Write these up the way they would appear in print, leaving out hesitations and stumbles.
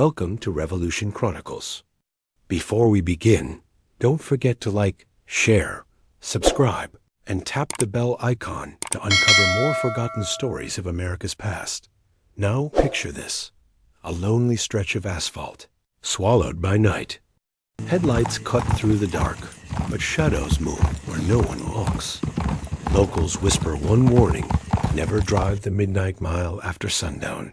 Welcome to Revolution Chronicles. Before we begin, don't forget to like, share, subscribe, and tap the bell icon to uncover more forgotten stories of America's past. Now picture this: a lonely stretch of asphalt, swallowed by night. Headlights cut through the dark, but shadows move where no one walks. Locals whisper one warning: never drive the midnight mile after sundown.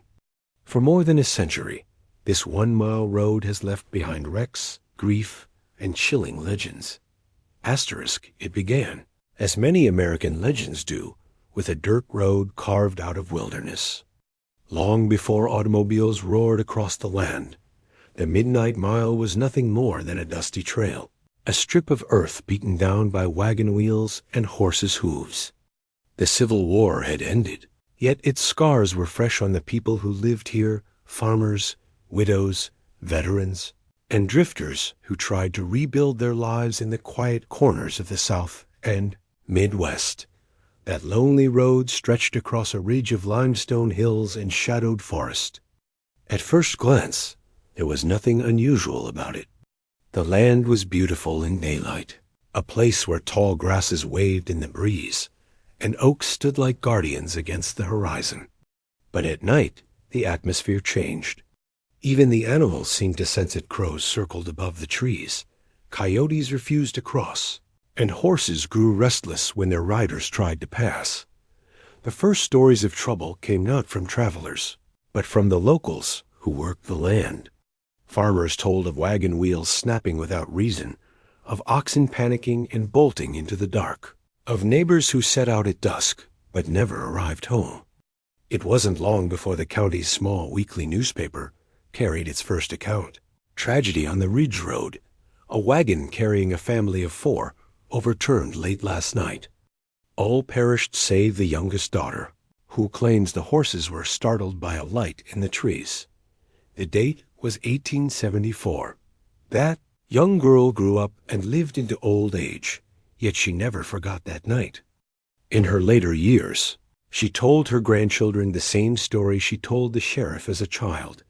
For more than a century, this 1-mile road has left behind wrecks, grief, and chilling legends. Asterisk, it began, as many American legends do, with a dirt road carved out of wilderness. Long before automobiles roared across the land, the Midnight Mile was nothing more than a dusty trail, a strip of earth beaten down by wagon wheels and horses' hooves. The Civil War had ended, yet its scars were fresh on the people who lived here: farmers, widows, veterans, and drifters who tried to rebuild their lives in the quiet corners of the South and Midwest. That lonely road stretched across a ridge of limestone hills and shadowed forest. At first glance, there was nothing unusual about it. The land was beautiful in daylight, a place where tall grasses waved in the breeze, and oaks stood like guardians against the horizon. But at night, the atmosphere changed. Even the animals seemed to sense it. Crows circled above the trees, coyotes refused to cross, and horses grew restless when their riders tried to pass. The first stories of trouble came not from travelers, but from the locals who worked the land. Farmers told of wagon wheels snapping without reason, of oxen panicking and bolting into the dark, of neighbors who set out at dusk but never arrived home. It wasn't long before the county's small weekly newspaper carried its first account: tragedy on the Ridge Road. A wagon carrying a family of 4 overturned late last night. All perished save the youngest daughter, who claims the horses were startled by a light in the trees. The date was 1874. That young girl grew up and lived into old age, yet she never forgot that night. In her later years, she told her grandchildren the same story she told the sheriff as a child: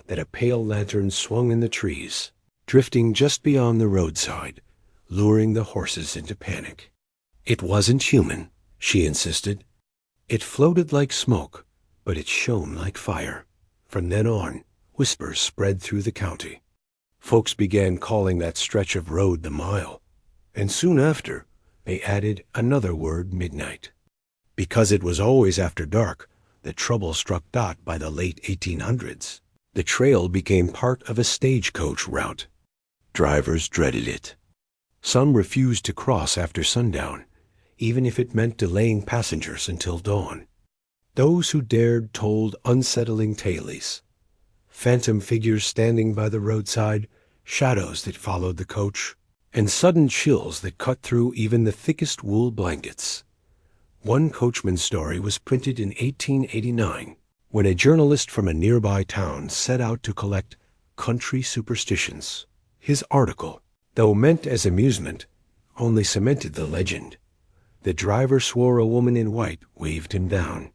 that a pale lantern swung in the trees, drifting just beyond the roadside, luring the horses into panic. It wasn't human, she insisted. It floated like smoke, but it shone like fire. From then on, whispers spread through the county. Folks began calling that stretch of road the Mile, and soon after, they added another word: midnight. Because it was always after dark, the trouble struck Dot by the late 1800s. The trail became part of a stagecoach route. Drivers dreaded it. Some refused to cross after sundown, even if it meant delaying passengers until dawn. Those who dared told unsettling tales: phantom figures standing by the roadside, shadows that followed the coach, and sudden chills that cut through even the thickest wool blankets. One coachman's story was printed in 1889, when a journalist from a nearby town set out to collect country superstitions. His article, though meant as amusement, only cemented the legend. The driver swore a woman in white waved him down.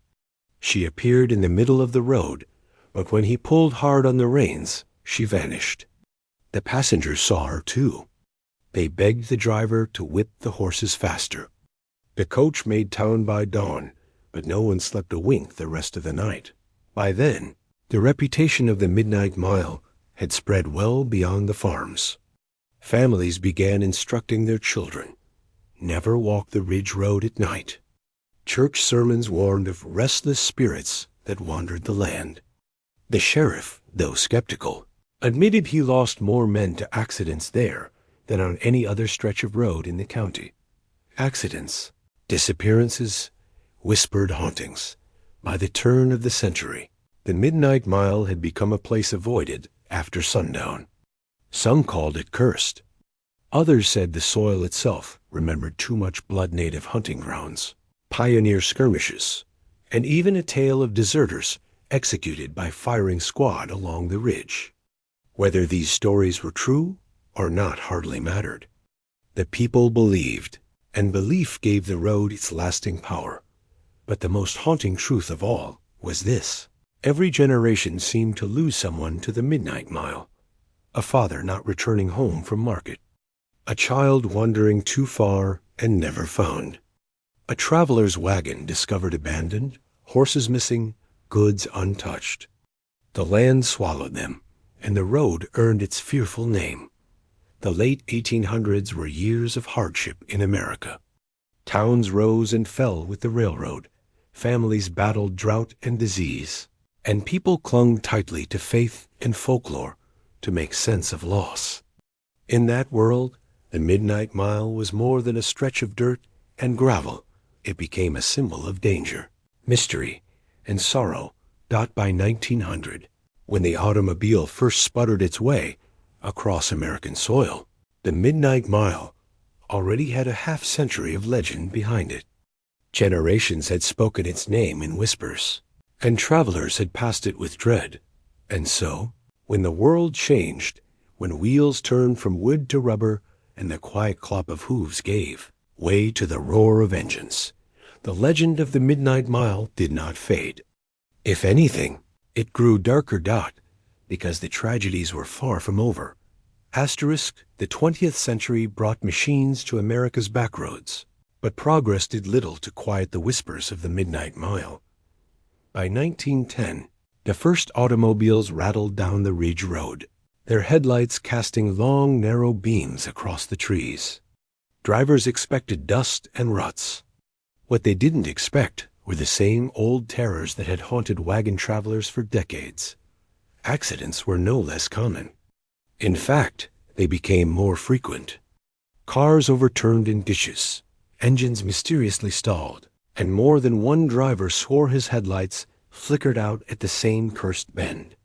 She appeared in the middle of the road, but when he pulled hard on the reins, she vanished. The passengers saw her too. They begged the driver to whip the horses faster. The coach made town by dawn, but no one slept a wink the rest of the night. By then, the reputation of the Midnight Mile had spread well beyond the farms. Families began instructing their children: never walk the Ridge Road at night. Church sermons warned of restless spirits that wandered the land. The sheriff, though skeptical, admitted he lost more men to accidents there than on any other stretch of road in the county. Accidents, disappearances, whispered hauntings. By the turn of the century, the Midnight Mile had become a place avoided after sundown. Some called it cursed. Others said the soil itself remembered too much blood. Native hunting grounds, pioneer skirmishes, and even a tale of deserters executed by firing squad along the ridge. Whether these stories were true or not hardly mattered. The people believed, and belief gave the road its lasting power. But the most haunting truth of all was this: Every generation seemed to lose someone to the midnight mile. A father not returning home from market. A child wandering too far and never found. A traveler's wagon discovered abandoned, horses missing, goods untouched. The land swallowed them, and the road earned its fearful name. The late 1800s were years of hardship in America. Towns rose and fell with the railroad. Families battled drought and disease, and people clung tightly to faith and folklore to make sense of loss. In that world, the midnight mile was more than a stretch of dirt and gravel. It became a symbol of danger, mystery, and sorrow. By 1900, when the automobile first sputtered its way across American soil, the midnight mile already had a half-century of legend behind it. Generations had spoken its name in whispers, and travelers had passed it with dread. And so, when the world changed, when wheels turned from wood to rubber and the quiet clop of hooves gave way to the roar of engines, the legend of the midnight mile did not fade. If anything, it grew darker. Because the tragedies were far from over. Asterisk, the 20th century brought machines to America's backroads, but progress did little to quiet the whispers of the midnight mile. By 1910, the first automobiles rattled down the Ridge Road, their headlights casting long, narrow beams across the trees. Drivers expected dust and ruts. What they didn't expect were the same old terrors that had haunted wagon travelers for decades. Accidents were no less common. In fact, they became more frequent. Cars overturned in ditches, engines mysteriously stalled, and more than one driver swore his headlights flickered out at the same cursed bend.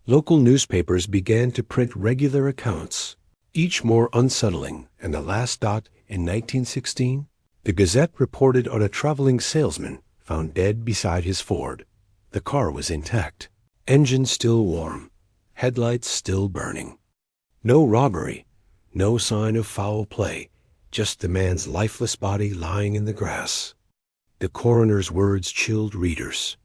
Local newspapers began to print regular accounts, each more unsettling, and the last in 1916, the Gazette reported on a traveling salesman found dead beside his Ford. The car was intact, engine still warm, headlights still burning. No robbery, no sign of foul play, just the man's lifeless body lying in the grass. The coroner's words chilled readers.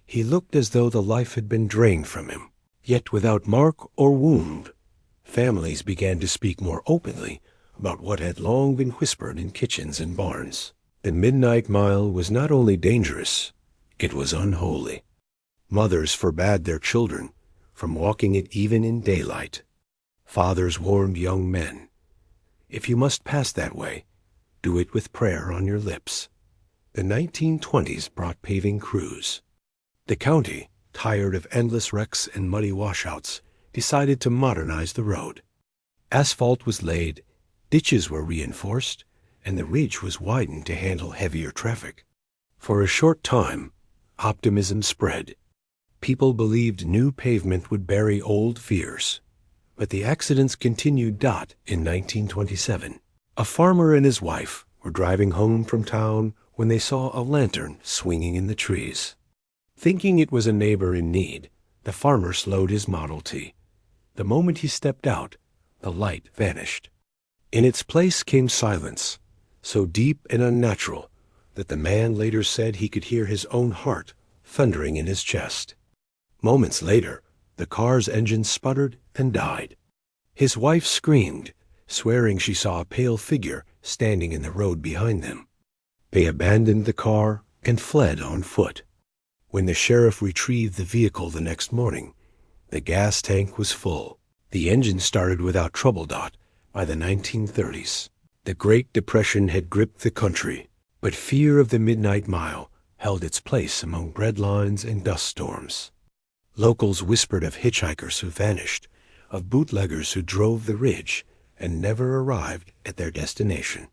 He looked as though the life had been drained from him, yet without mark or wound. Families began to speak more openly about what had long been whispered in kitchens and barns. The midnight mile was not only dangerous, it was unholy. Mothers forbade their children from walking it even in daylight. Fathers warned young men, if you must pass that way, do it with prayer on your lips. The 1920s brought paving crews. The county, tired of endless wrecks and muddy washouts, decided to modernize the road. Asphalt was laid, ditches were reinforced, and the ridge was widened to handle heavier traffic. For a short time, optimism spread. People believed new pavement would bury old fears. But the accidents continued. In 1927, a farmer and his wife were driving home from town when they saw a lantern swinging in the trees. Thinking it was a neighbor in need, the farmer slowed his Model T. The moment he stepped out, the light vanished. In its place came silence, so deep and unnatural that the man later said he could hear his own heart thundering in his chest. Moments later, the car's engine sputtered and died. His wife screamed, swearing she saw a pale figure standing in the road behind them. They abandoned the car and fled on foot. When the sheriff retrieved the vehicle the next morning, the gas tank was full. The engine started without trouble. By the 1930s, the Great Depression had gripped the country, but fear of the midnight mile held its place among bread lines and dust storms. Locals whispered of hitchhikers who vanished, of bootleggers who drove the ridge and never arrived at their destination.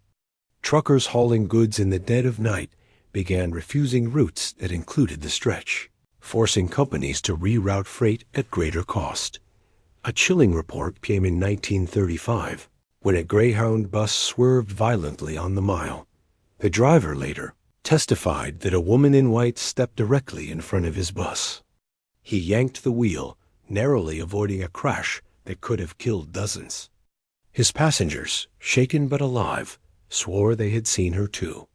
Truckers hauling goods in the dead of night began refusing routes that included the stretch, forcing companies to reroute freight at greater cost. A chilling report came in 1935 when a Greyhound bus swerved violently on the mile. The driver later testified that a woman in white stepped directly in front of his bus. He yanked the wheel, narrowly avoiding a crash that could have killed dozens. His passengers, shaken but alive, swore they had seen her too.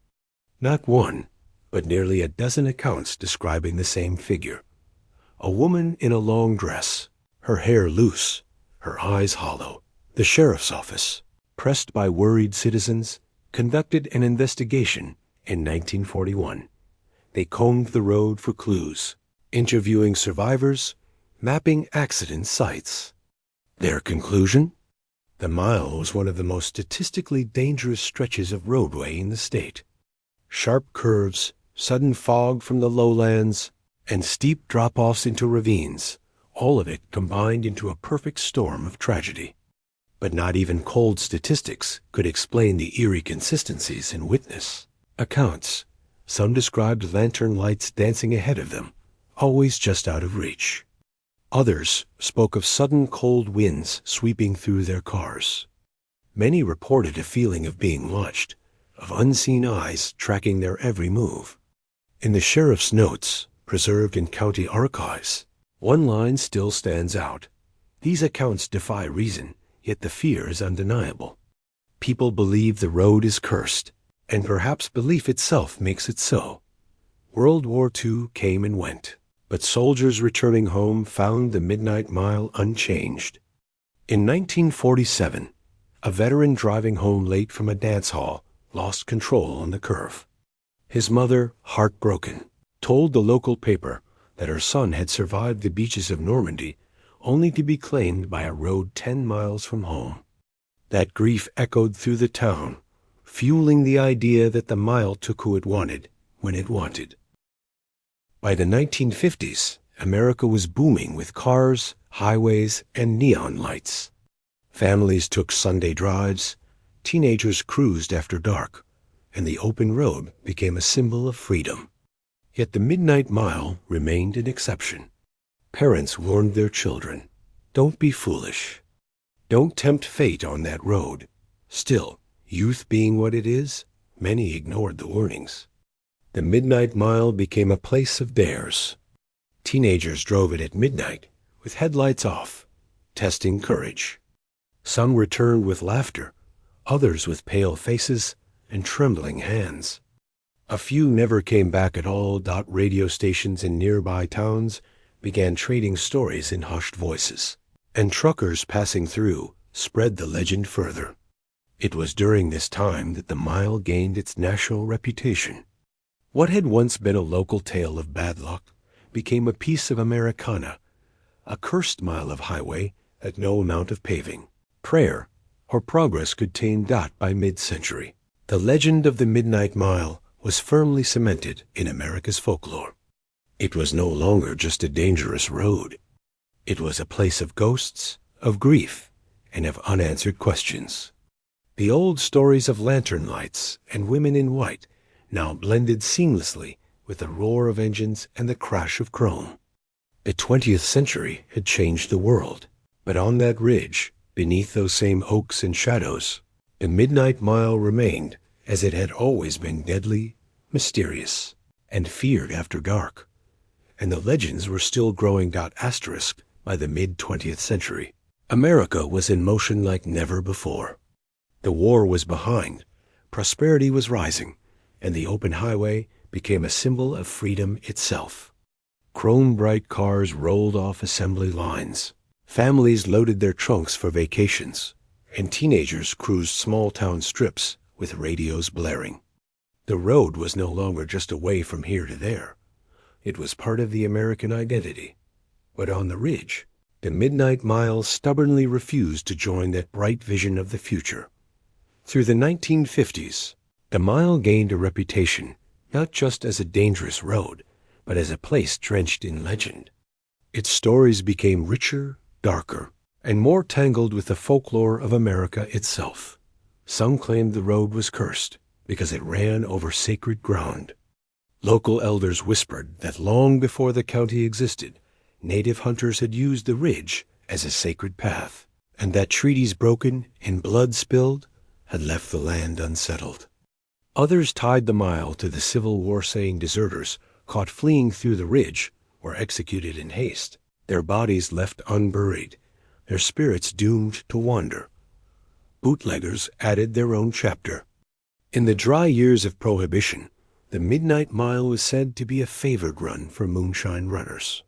Not one, but nearly a dozen accounts describing the same figure. A woman in a long dress, her hair loose, her eyes hollow. The sheriff's office, pressed by worried citizens, conducted an investigation in 1941. They combed the road for clues, interviewing survivors, mapping accident sites. Their conclusion? The mile was one of the most statistically dangerous stretches of roadway in the state. Sharp curves, sudden fog from the lowlands, and steep drop-offs into ravines, all of it combined into a perfect storm of tragedy. But not even cold statistics could explain the eerie consistencies in witness accounts. Some described lantern lights dancing ahead of them, always just out of reach. Others spoke of sudden cold winds sweeping through their cars. Many reported a feeling of being watched, of unseen eyes tracking their every move. In the sheriff's notes, preserved in county archives, one line still stands out. These accounts defy reason, yet the fear is undeniable. People believe the road is cursed, and perhaps belief itself makes it so. World War II came and went, but soldiers returning home found the Midnight Mile unchanged. In 1947, a veteran driving home late from a dance hall lost control on the curve. His mother, heartbroken, told the local paper that her son had survived the beaches of Normandy only to be claimed by a road 10 miles from home. That grief echoed through the town, fueling the idea that the mile took who it wanted when it wanted. By the 1950s, America was booming with cars, highways, and neon lights. Families took Sunday drives, teenagers cruised after dark, and the open road became a symbol of freedom. Yet the Midnight Mile remained an exception. Parents warned their children, "Don't be foolish. Don't tempt fate on that road." Still, youth being what it is, many ignored the warnings. The Midnight Mile became a place of dares. Teenagers drove it at midnight, with headlights off, testing courage. Some returned with laughter, others with pale faces and trembling hands. A few never came back at all. Radio stations in nearby towns began trading stories in hushed voices, and truckers passing through spread the legend further. It was during this time that the mile gained its national reputation. What had once been a local tale of bad luck became a piece of Americana, a cursed mile of highway that no amount of paving, prayer, or progress could tame. By mid-century, the legend of the Midnight Mile was firmly cemented in America's folklore. It was no longer just a dangerous road. It was a place of ghosts, of grief, and of unanswered questions. The old stories of lantern lights and women in white now blended seamlessly with the roar of engines and the crash of chrome. The 20th century had changed the world, but on that ridge, beneath those same oaks and shadows, the Midnight Mile remained as it had always been, deadly, mysterious, and feared after dark. And the legends were still growing. Asterisk by the mid-20th century. America was in motion like never before. The war was behind, prosperity was rising, and the open highway became a symbol of freedom itself. Chrome-bright cars rolled off assembly lines. Families loaded their trunks for vacations, and teenagers cruised small-town strips with radios blaring. The road was no longer just a way from here to there. It was part of the American identity. But on the ridge, the Midnight Mile stubbornly refused to join that bright vision of the future. Through the 1950s, the mile gained a reputation not just as a dangerous road, but as a place drenched in legend. Its stories became richer, darker, and more tangled with the folklore of America itself. Some claimed the road was cursed because it ran over sacred ground. Local elders whispered that long before the county existed, native hunters had used the ridge as a sacred path, and that treaties broken and blood spilled had left the land unsettled. Others tied the mile to the Civil War, saying deserters caught fleeing through the ridge were executed in haste, their bodies left unburied, their spirits doomed to wander. Bootleggers added their own chapter. In the dry years of Prohibition, the Midnight Mile was said to be a favored run for moonshine runners.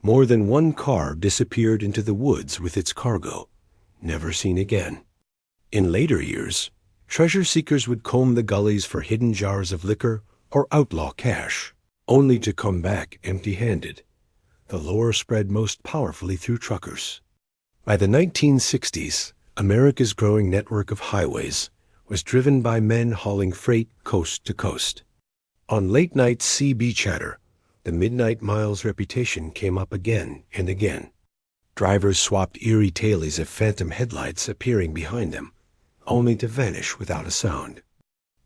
More than one car disappeared into the woods with its cargo, never seen again. In later years, treasure seekers would comb the gullies for hidden jars of liquor or outlaw cash, only to come back empty-handed. The lore spread most powerfully through truckers. By the 1960s, America's growing network of highways was driven by men hauling freight coast to coast. On late-night CB chatter, the Midnight Mile's reputation came up again and again. Drivers swapped eerie tailies of phantom headlights appearing behind them, only to vanish without a sound.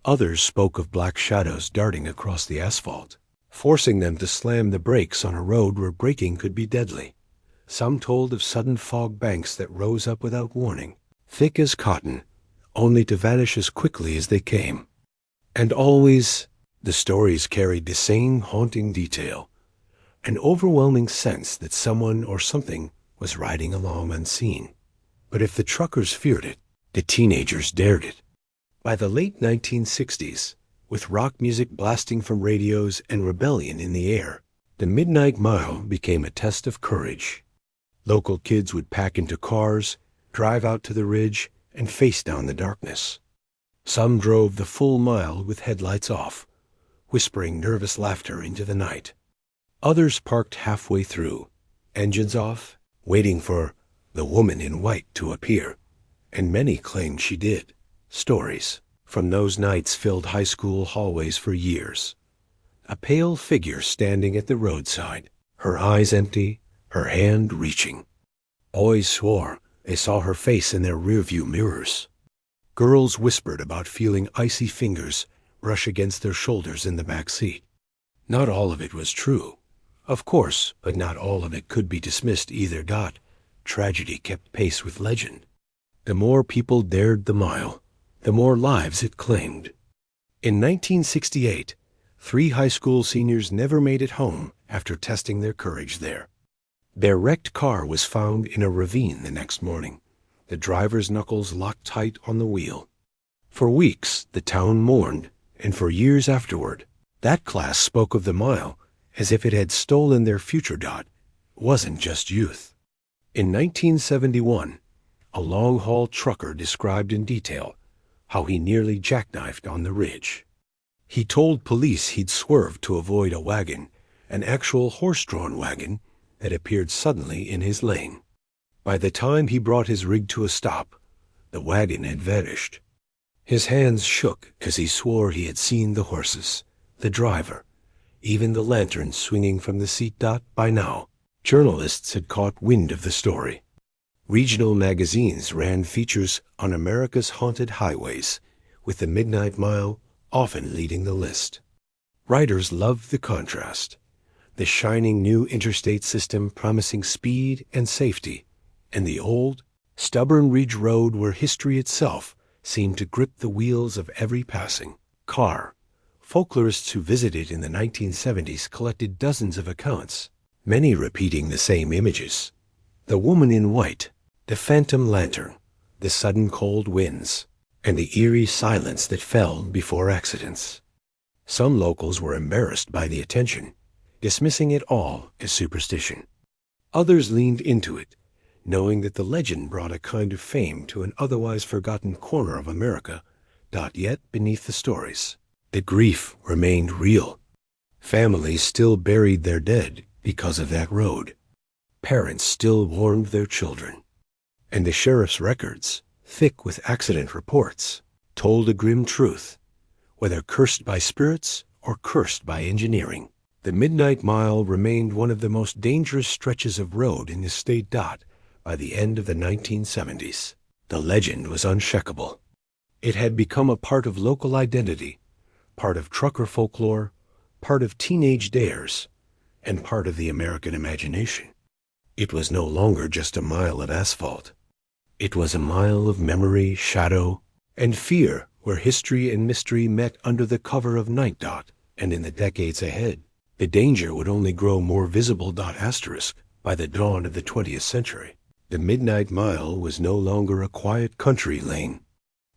Others spoke of black shadows darting across the asphalt, forcing them to slam the brakes on a road where braking could be deadly. Some told of sudden fog banks that rose up without warning, thick as cotton, only to vanish as quickly as they came. And always, the stories carried the same haunting detail, an overwhelming sense that someone or something was riding along unseen. But if the truckers feared it, the teenagers dared it. By the late 1960s, with rock music blasting from radios and rebellion in the air, the Midnight Mile became a test of courage. Local kids would pack into cars, drive out to the ridge, and face down the darkness. Some drove the full mile with headlights off, whispering nervous laughter into the night. Others parked halfway through, engines off, waiting for the woman in white to appear, and many claimed she did. Stories from those nights filled high school hallways for years. A pale figure standing at the roadside, her eyes empty, her hand reaching. Boys swore they saw her face in their rearview mirrors. Girls whispered about feeling icy fingers brush against their shoulders in the back seat. Not all of it was true, of course, but not all of it could be dismissed either. Tragedy kept pace with legend. The more people dared the mile, the more lives it claimed. In 1968, 3 high school seniors never made it home after testing their courage there. Their wrecked car was found in a ravine the next morning, the driver's knuckles locked tight on the wheel. For weeks, the town mourned, and for years afterward, that class spoke of the mile as if it had stolen their future. It wasn't just youth. In 1971, a long-haul trucker described in detail how he nearly jackknifed on the ridge. He told police he'd swerved to avoid a wagon, an actual horse-drawn wagon, that appeared suddenly in his lane. By the time he brought his rig to a stop, the wagon had vanished. His hands shook because he swore he had seen the horses, the driver, even the lantern swinging from the seat. By now, journalists had caught wind of the story. Regional magazines ran features on America's haunted highways, with the Midnight Mile often leading the list. Writers loved the contrast, the shining new interstate system promising speed and safety, and the old, stubborn ridge road where history itself seemed to grip the wheels of every passing car. Folklorists who visited in the 1970s collected dozens of accounts, many repeating the same images. The woman in white, the phantom lantern, the sudden cold winds, and the eerie silence that fell before accidents. Some locals were embarrassed by the attention, dismissing it all as superstition. Others leaned into it, knowing that the legend brought a kind of fame to an otherwise forgotten corner of America. Yet beneath the stories, the grief remained real. Families still buried their dead because of that road. Parents still warned their children. And the sheriff's records, thick with accident reports, told a grim truth. Whether cursed by spirits or cursed by engineering, the Midnight Mile remained one of the most dangerous stretches of road in the state. By the end of the 1970s, the legend was unshakable. It had become a part of local identity, part of trucker folklore, part of teenage dares, and part of the American imagination. It was no longer just a mile of asphalt. It was a mile of memory, shadow, and fear where history and mystery met under the cover of night. And in the decades ahead, the danger would only grow more visible. By the dawn of the 20th century, the Midnight Mile was no longer a quiet country lane.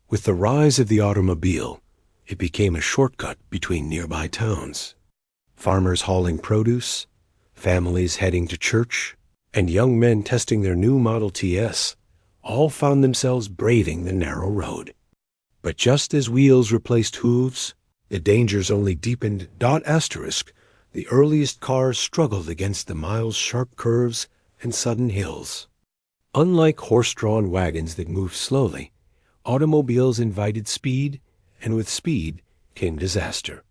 With the rise of the automobile, it became a shortcut between nearby towns. Farmers hauling produce, families heading to church, and young men testing their new Model TS all found themselves braving the narrow road. But just as wheels replaced hooves, the dangers only deepened. Asterisk, the earliest cars struggled against the mile's sharp curves and sudden hills. Unlike horse-drawn wagons that moved slowly, automobiles invited speed, and with speed came disaster.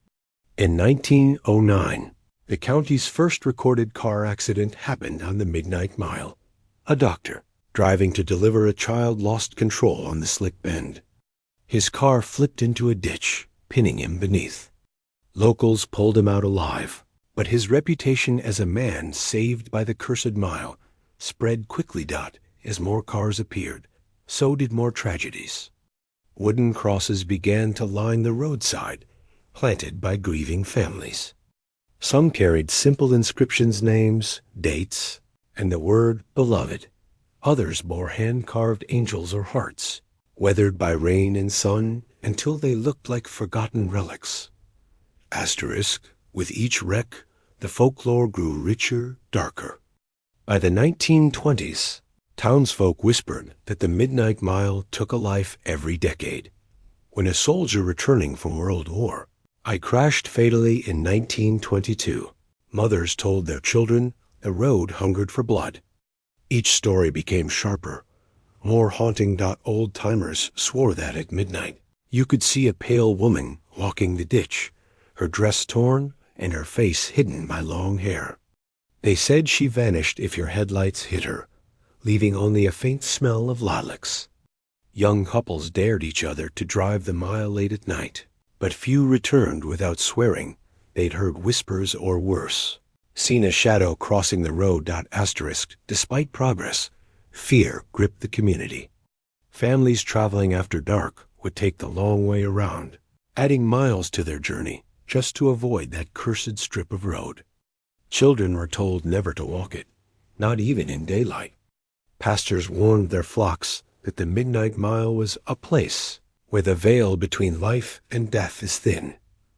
In 1909, the county's first recorded car accident happened on the Midnight Mile. A doctor, driving to deliver a child, lost control on the slick bend. His car flipped into a ditch, pinning him beneath. Locals pulled him out alive, but his reputation as a man saved by the cursed mile spread quickly. As more cars appeared, so did more tragedies. Wooden crosses began to line the roadside, planted by grieving families. Some carried simple inscriptions, names, dates, and the word beloved. Others bore hand-carved angels or hearts, weathered by rain and sun until they looked like forgotten relics. Asterisk, with each wreck, the folklore grew richer, darker. By the 1920s, townsfolk whispered that the Midnight Mile took a life every decade. When a soldier returning from World War I crashed fatally in 1922, mothers told their children the road hungered for blood. Each story became sharper, more haunting. Old-timers swore that at midnight you could see a pale woman walking the ditch, her dress torn and her face hidden by long hair. They said she vanished if your headlights hit her, leaving only a faint smell of lilacs. Young couples dared each other to drive the mile late at night, but few returned without swearing they'd heard whispers or worse, seen a shadow crossing the road. Asterisk, despite progress, fear gripped the community. Families traveling after dark would take the long way around, adding miles to their journey just to avoid that cursed strip of road. Children were told never to walk it, not even in daylight. Pastors warned their flocks that the Midnight Mile was a place where the veil between life and death is thin.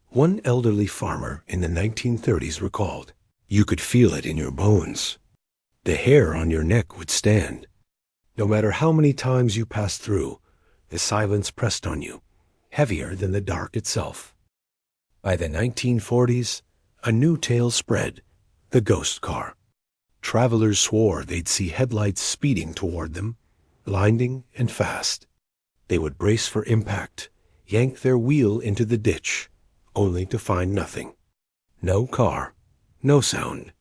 One elderly farmer in the 1930s recalled, "You could feel it in your bones. The hair on your neck would stand. No matter how many times you passed through, the silence pressed on you, heavier than the dark itself." By the 1940s, a new tale spread, the ghost car. Travelers swore they'd see headlights speeding toward them, blinding and fast. They would brace for impact, yank their wheel into the ditch, only to find nothing. No car, no sound,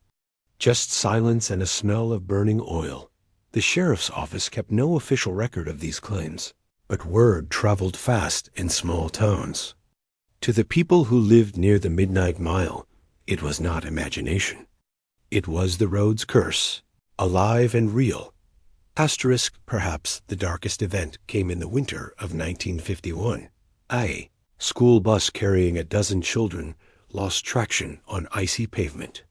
just silence and a smell of burning oil. The sheriff's office kept no official record of these claims, but word traveled fast in small towns. To the people who lived near the Midnight Mile, it was not imagination. It was the road's curse, alive and real. Asterisk, perhaps the darkest event came in the winter of 1951. A school bus carrying a dozen children lost traction on icy pavement.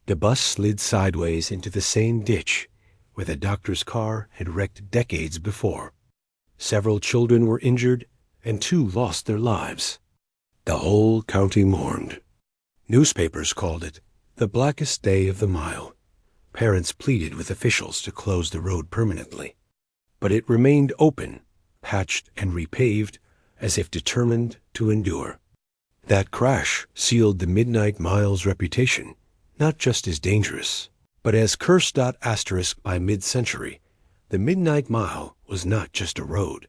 The bus slid sideways into the same ditch where the doctor's car had wrecked decades before. Several children were injured, and 2 lost their lives. The whole county mourned. Newspapers called it the blackest day of the mile. Parents pleaded with officials to close the road permanently. But it remained open, patched and repaved, as if determined to endure. That crash sealed the Midnight Mile's reputation, not just as dangerous, but as cursed. Asterisk, by mid-century, the Midnight Mile was not just a road.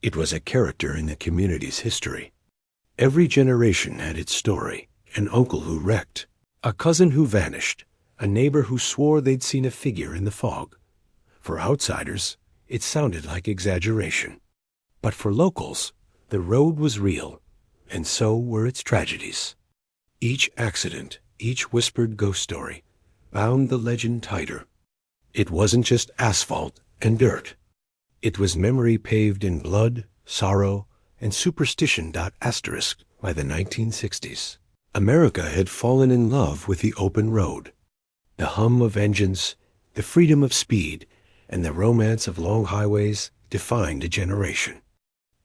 It was a character in the community's history. Every generation had its story, an uncle who wrecked, a cousin who vanished, a neighbor who swore they'd seen a figure in the fog. For outsiders, it sounded like exaggeration. But for locals, the road was real, and so were its tragedies. Each accident, each whispered ghost story, bound the legend tighter. It wasn't just asphalt and dirt. It was memory paved in blood, sorrow, and superstition. Asterisk, by the 1960s, America had fallen in love with the open road. The hum of engines, the freedom of speed, and the romance of long highways defined a generation.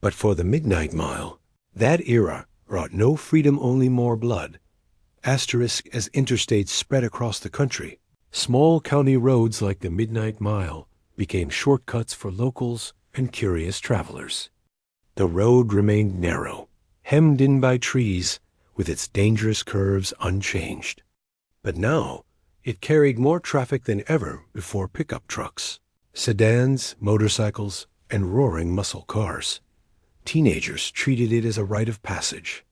But for the Midnight Mile, that era brought no freedom, only more blood. Asterisk as interstates spread across the country, small county roads like the Midnight Mile became shortcuts for locals and curious travelers. The road remained narrow, hemmed in by trees, with its dangerous curves unchanged. But now, it carried more traffic than ever before pickup trucks, sedans, motorcycles, and roaring muscle cars. Teenagers treated it as a rite of passage.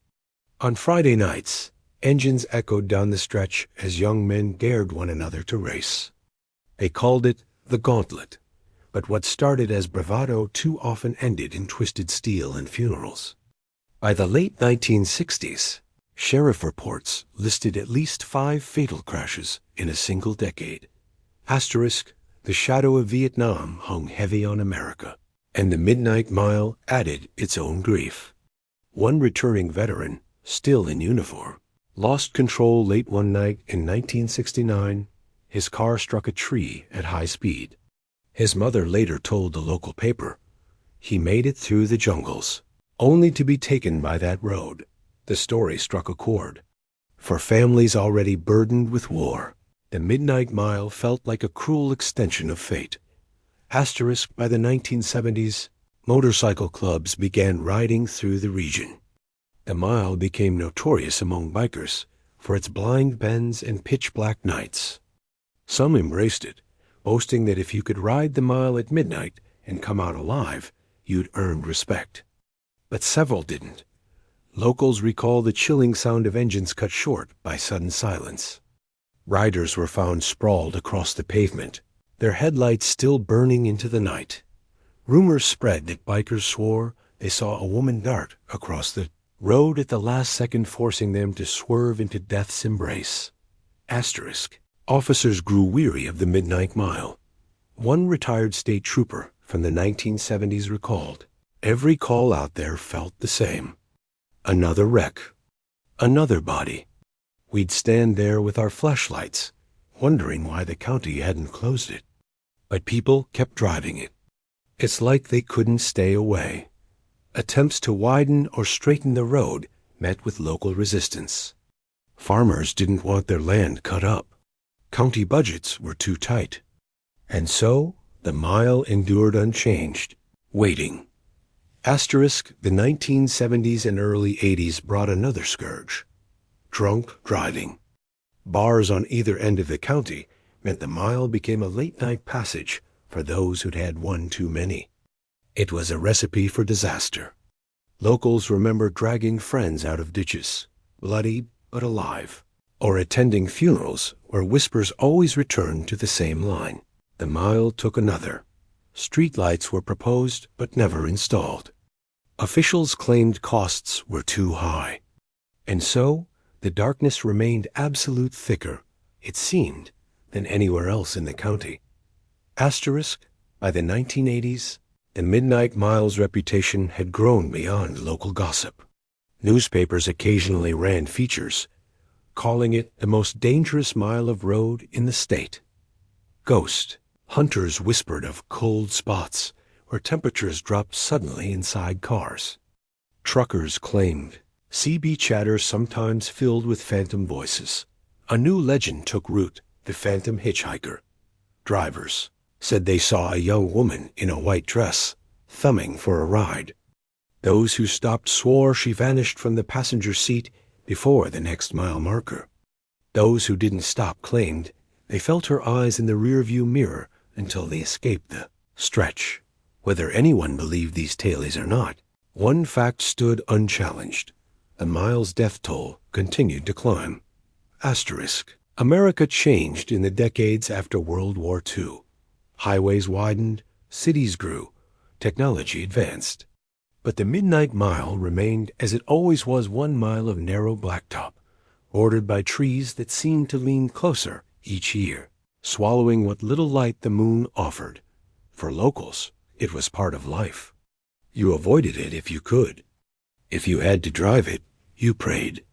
On Friday nights, engines echoed down the stretch as young men dared one another to race. They called it the gauntlet, but what started as bravado too often ended in twisted steel and funerals. By the late 1960s, sheriff reports listed at least 5 fatal crashes in a single decade. Asterisk, the shadow of Vietnam hung heavy on America, and the Midnight Mile added its own grief. One returning veteran, still in uniform, lost control late one night in 1969. His car struck a tree at high speed. His mother later told the local paper, "He made it through the jungles, only to be taken by that road." The story struck a chord. For families already burdened with war, the Midnight Mile felt like a cruel extension of fate. Asterisk, by the 1970s, motorcycle clubs began riding through the region. The mile became notorious among bikers for its blind bends and pitch-black nights. Some embraced it, boasting that if you could ride the mile at midnight and come out alive, you'd earned respect. But several didn't. Locals recall the chilling sound of engines cut short by sudden silence. Riders were found sprawled across the pavement, their headlights still burning into the night. Rumors spread that bikers swore they saw a woman dart across the road at the last second, forcing them to swerve into death's embrace. Asterisk. Officers grew weary of the Midnight Mile. One retired state trooper from the 1970s recalled, "Every call out there felt the same. Another wreck. Another body. We'd stand there with our flashlights, wondering why the county hadn't closed it. But people kept driving it. It's like they couldn't stay away." Attempts to widen or straighten the road met with local resistance. Farmers didn't want their land cut up. County budgets were too tight. And so the mile endured unchanged, waiting. Asterisk, the 1970s and early 80s brought another scourge: drunk driving. Bars on either end of the county meant the mile became a late-night passage for those who'd had one too many. It was a recipe for disaster. Locals remember dragging friends out of ditches, bloody but alive, or attending funerals where whispers always returned to the same line. The mile took another. Streetlights were proposed but never installed. Officials claimed costs were too high. And so, the darkness remained absolute thicker, it seemed, than anywhere else in the county. Asterisk, by the 1980s, the Midnight Mile's reputation had grown beyond local gossip. Newspapers occasionally ran features, calling it the most dangerous mile of road in the state. Ghost hunters whispered of cold spots where temperatures dropped suddenly inside cars. Truckers claimed CB chatter sometimes filled with phantom voices. A new legend took root, the phantom hitchhiker. Drivers said they saw a young woman in a white dress, thumbing for a ride. Those who stopped swore she vanished from the passenger seat before the next mile marker. Those who didn't stop claimed they felt her eyes in the rearview mirror until they escaped the stretch. Whether anyone believed these tales or not, one fact stood unchallenged: the mile's death toll continued to climb. Asterisk. America changed in the decades after World War II. Highways widened, cities grew, technology advanced. But the Midnight Mile remained as it always was, 1 mile of narrow blacktop, bordered by trees that seemed to lean closer each year, swallowing what little light the moon offered. For locals, it was part of life. You avoided it if you could. If you had to drive it, you prayed.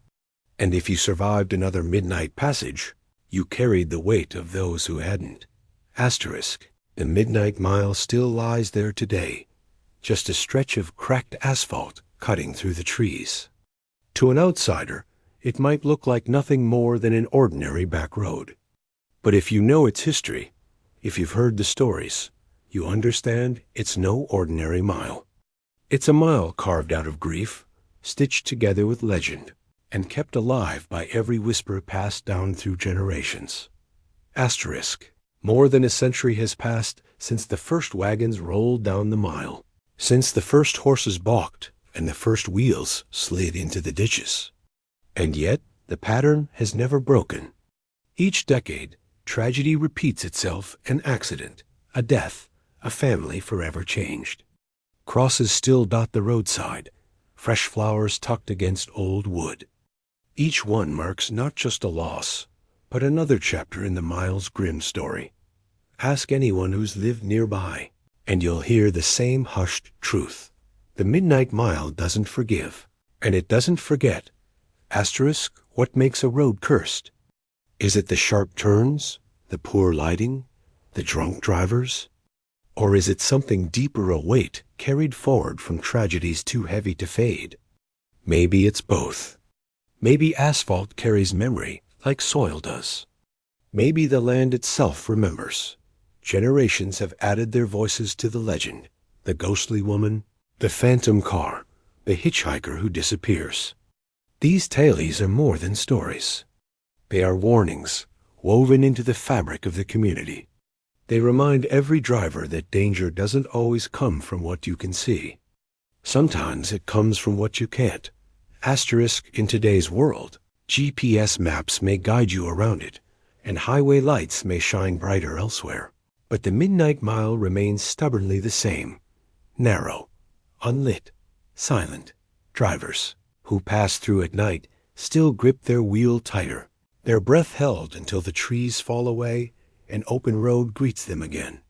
And if you survived another midnight passage, you carried the weight of those who hadn't. Asterisk. The Midnight Mile still lies there today, just a stretch of cracked asphalt cutting through the trees. To an outsider, it might look like nothing more than an ordinary back road. But if you know its history, if you've heard the stories, you understand it's no ordinary mile. It's a mile carved out of grief, stitched together with legend, and kept alive by every whisper passed down through generations. Asterisk. More than a century has passed since the first wagons rolled down the mile, since the first horses balked and the first wheels slid into the ditches. And yet, the pattern has never broken. Each decade, tragedy repeats itself: an accident, a death, a family forever changed. Crosses still dot the roadside, fresh flowers tucked against old wood. Each one marks not just a loss, but another chapter in the mile's grim story. Ask anyone who's lived nearby, and you'll hear the same hushed truth. The Midnight Mile doesn't forgive, and it doesn't forget. Asterisk, what makes a road cursed? Is it the sharp turns, the poor lighting, the drunk drivers? Or is it something deeper, a weight carried forward from tragedies too heavy to fade? Maybe it's both. Maybe asphalt carries memory like soil does. Maybe the land itself remembers. Generations have added their voices to the legend: the ghostly woman, the phantom car, the hitchhiker who disappears. These tales are more than stories. They are warnings woven into the fabric of the community. They remind every driver that danger doesn't always come from what you can see. Sometimes it comes from what you can't. Asterisk, in today's world, GPS maps may guide you around it, and highway lights may shine brighter elsewhere. But the Midnight Mile remains stubbornly the same: narrow, unlit, silent. Drivers who pass through at night still grip their wheel tighter, their breath held until the trees fall away and open road greets them again.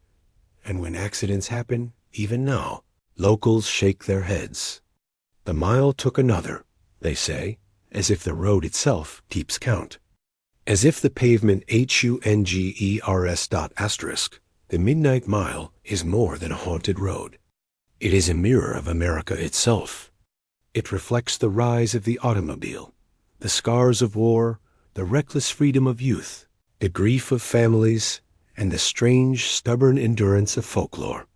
And when accidents happen, even now, locals shake their heads. The mile took another, they say, as if the road itself keeps count. As if the pavement HUNGERS. Asterisk, the Midnight Mile is more than a haunted road. It is a mirror of America itself. It reflects the rise of the automobile, the scars of war, the reckless freedom of youth, the grief of families, and the strange, stubborn endurance of folklore.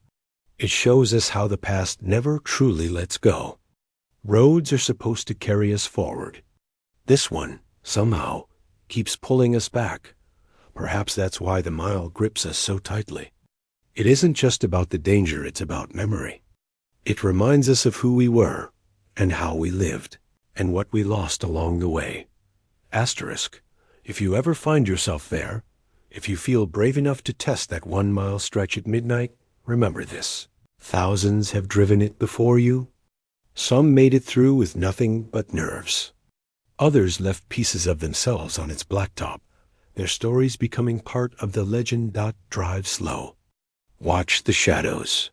It shows us how the past never truly lets go. Roads are supposed to carry us forward. This one, somehow, keeps pulling us back. Perhaps that's why the mile grips us so tightly. It isn't just about the danger, it's about memory. It reminds us of who we were, and how we lived, and what we lost along the way. Asterisk, if you ever find yourself there, if you feel brave enough to test that 1 mile stretch at midnight, remember this: thousands have driven it before you. Some made it through with nothing but nerves. Others left pieces of themselves on its blacktop, their stories becoming part of the legend. Drive slow. Watch the shadows.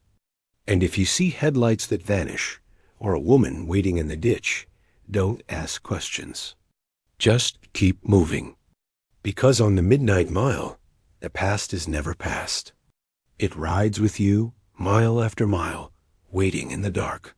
And if you see headlights that vanish, or a woman waiting in the ditch, don't ask questions. Just keep moving. Because on the Midnight Mile, the past is never past. It rides with you, mile after mile, waiting in the dark.